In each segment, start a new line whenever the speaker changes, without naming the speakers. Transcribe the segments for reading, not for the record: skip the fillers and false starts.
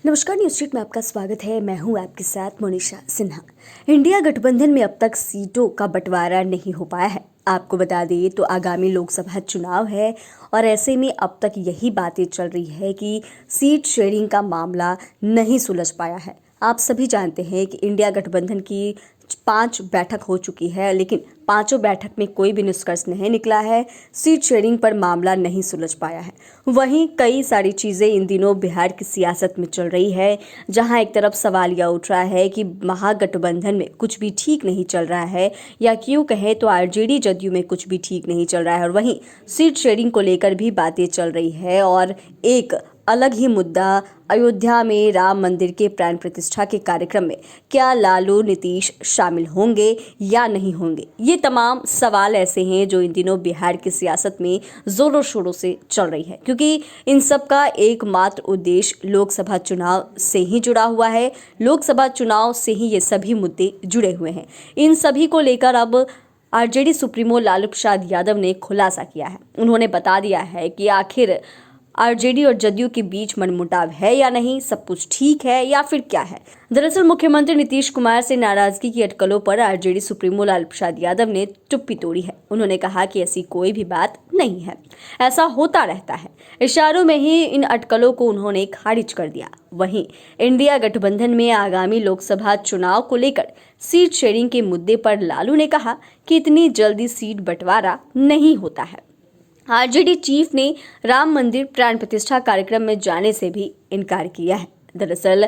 नमस्कार, news street में आपका स्वागत है। मैं हूं आपके साथ मोनिशा सिन्हा। इंडिया गठबंधन में अब तक सीटों का बंटवारा नहीं हो पाया है। आपको बता दें तो आगामी लोकसभा चुनाव है और ऐसे में अब तक यही बातें चल रही है कि सीट शेयरिंग का मामला नहीं सुलझ पाया है। आप सभी जानते हैं कि इंडिया गठबंधन की 5 बैठक हो चुकी है, लेकिन पांचों बैठक में कोई भी निष्कर्ष नहीं निकला है। सीट शेयरिंग पर मामला नहीं सुलझ पाया है। वहीं कई सारी चीजें इन दिनों बिहार की सियासत में चल रही है, जहां एक तरफ सवाल यह उठ रहा है कि महागठबंधन में कुछ भी ठीक नहीं चल रहा है, या क्यों कहें तो आरजेडी जदयू में कुछ भी ठीक नहीं चल रहा है। और वहीं सीट शेयरिंग को लेकर भी बातें चल रही है। और एक अलग ही मुद्दा, अयोध्या में राम मंदिर के प्राण प्रतिष्ठा के कार्यक्रम में क्या लालू नीतीश शामिल होंगे या नहीं होंगे। ये तमाम सवाल ऐसे हैं जो इन दिनों बिहार की सियासत में जोरों शोरों से चल रही है, क्योंकि इन सब का एकमात्र उद्देश्य लोकसभा चुनाव से ही जुड़ा हुआ है। लोकसभा चुनाव से ही ये सभी मुद्दे जुड़े हुए हैं। इन सभी को लेकर अब आरजेडी सुप्रीमो लालू प्रसाद यादव ने खुलासा किया है। उन्होंने बता दिया है कि आखिर आरजेडी और जदयू के बीच मनमुटाव है या नहीं, सब कुछ ठीक है या फिर क्या है। दरअसल मुख्यमंत्री नीतीश कुमार से नाराजगी की अटकलों पर आरजेडी सुप्रीमो लालू प्रसाद यादव ने चुप्पी तोड़ी है। उन्होंने कहा कि ऐसी कोई भी बात नहीं है, ऐसा होता रहता है। इशारों में ही इन अटकलों को उन्होंने खारिज कर दिया। वहीं इंडिया गठबंधन में आगामी लोकसभा चुनाव को लेकर सीट शेयरिंग के मुद्दे पर लालू ने कहा कि इतनी जल्दी सीट बंटवारा नहीं होता है। आरजेडी चीफ ने राम मंदिर प्राण प्रतिष्ठा कार्यक्रम में जाने से भी इनकार किया है। दरअसल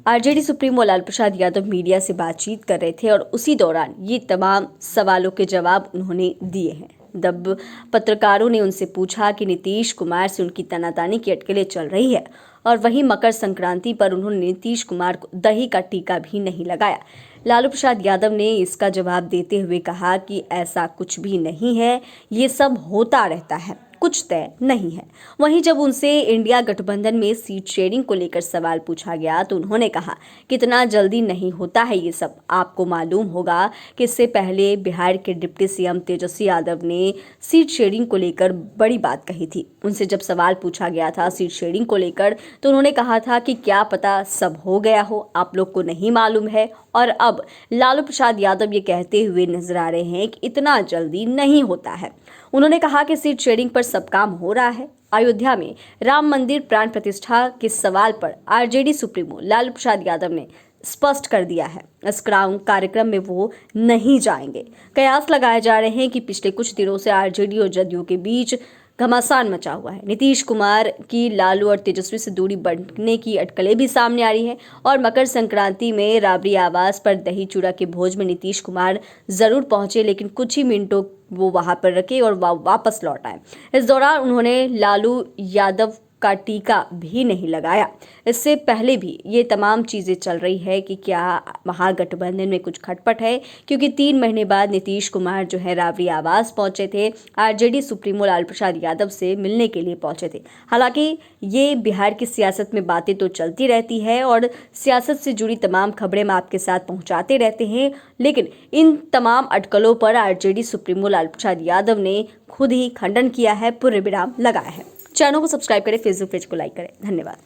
RJD supremo Lalu Prasad Yadav media से बातचीत कर रहे थे और उसी दौरान ये तमाम सवालों के जवाब उन्होंने दिए हैं। जब पत्रकारों ने उनसे पूछा कि नीतीश कुमार से उनकी तनातानी की अटकलें चल रही है, और वहीं मकर संक्रांति पर उन्होंने नीतीश कुमार को दही का टीका भी नहीं लगाया, लालू प्रसाद यादव ने इसका जवाब देते हुए कहा कि ऐसा कुछ भी नहीं है, ये सब होता रहता है, कुछ तय नहीं है। वहीं जब उनसे इंडिया गठबंधन में सीट शेयरिंग को लेकर सवाल पूछा गया तो उन्होंने कहा कि इतना जल्दी नहीं होता है ये सब। आपको मालूम होगा कि इससे पहले बिहार के डिप्टी सीएम तेजस्वी यादव ने सीट शेयरिंग को लेकर बड़ी बात कही थी। उनसे जब सवाल पूछा गया था सीट शेयरिंग को लेकर तो उन्होंने कहा था कि क्या पता सब हो गया हो, आप लोग को नहीं मालूम है। और अब लालू प्रसाद यादव ये कहते हुए नजर आ रहे हैं कि इतना जल्दी नहीं होता है। उन्होंने कहा कि सीट शेयरिंग पर सब काम हो रहा है। अयोध्या में राम मंदिर प्राण प्रतिष्ठा के सवाल पर आरजेडी सुप्रीमो लालू प्रसाद यादव ने स्पष्ट कर दिया है, इस कार्यक्रम में वो नहीं जाएंगे। कयास लगाए जा रहे हैं कि पिछले कुछ दिनों से आरजेडी और जदयू के बीच घमासान मचा हुआ है। नीतीश कुमार की लालू और तेजस्वी से दूरी बढ़ने की अटकलें भी सामने आ रही हैं। और मकर संक्रांति में राबड़ी आवास पर दही चूड़ा के भोज में नीतीश कुमार जरूर पहुंचे, लेकिन कुछ ही मिनटों वो वहां पर रखे और वापस लौट आए। इस दौरान उन्होंने लालू यादव का टीका भी नहीं लगाया। इससे पहले भी ये तमाम चीजें चल रही है कि क्या महागठबंधन में कुछ खटपट है, क्योंकि 3 महीने बाद नीतीश कुमार जो है राबड़ी आवास पहुंचे थे, आरजेडी सुप्रीमो लालू प्रसाद यादव से मिलने के लिए पहुंचे थे। हालांकि ये बिहार की सियासत में बातें तो चलती रहती है और सियासत से जुड़ी तमाम खबरें हम आपके साथ पहुंचाते रहते हैं, लेकिन इन तमाम अटकलों पर आरजेडी सुप्रीमो लालू प्रसाद यादव ने खुद ही खंडन किया है, पूर्ण विराम लगाया है। चैनल को सब्सक्राइब करें, फेसबुक पेज को लाइक करें। धन्यवाद।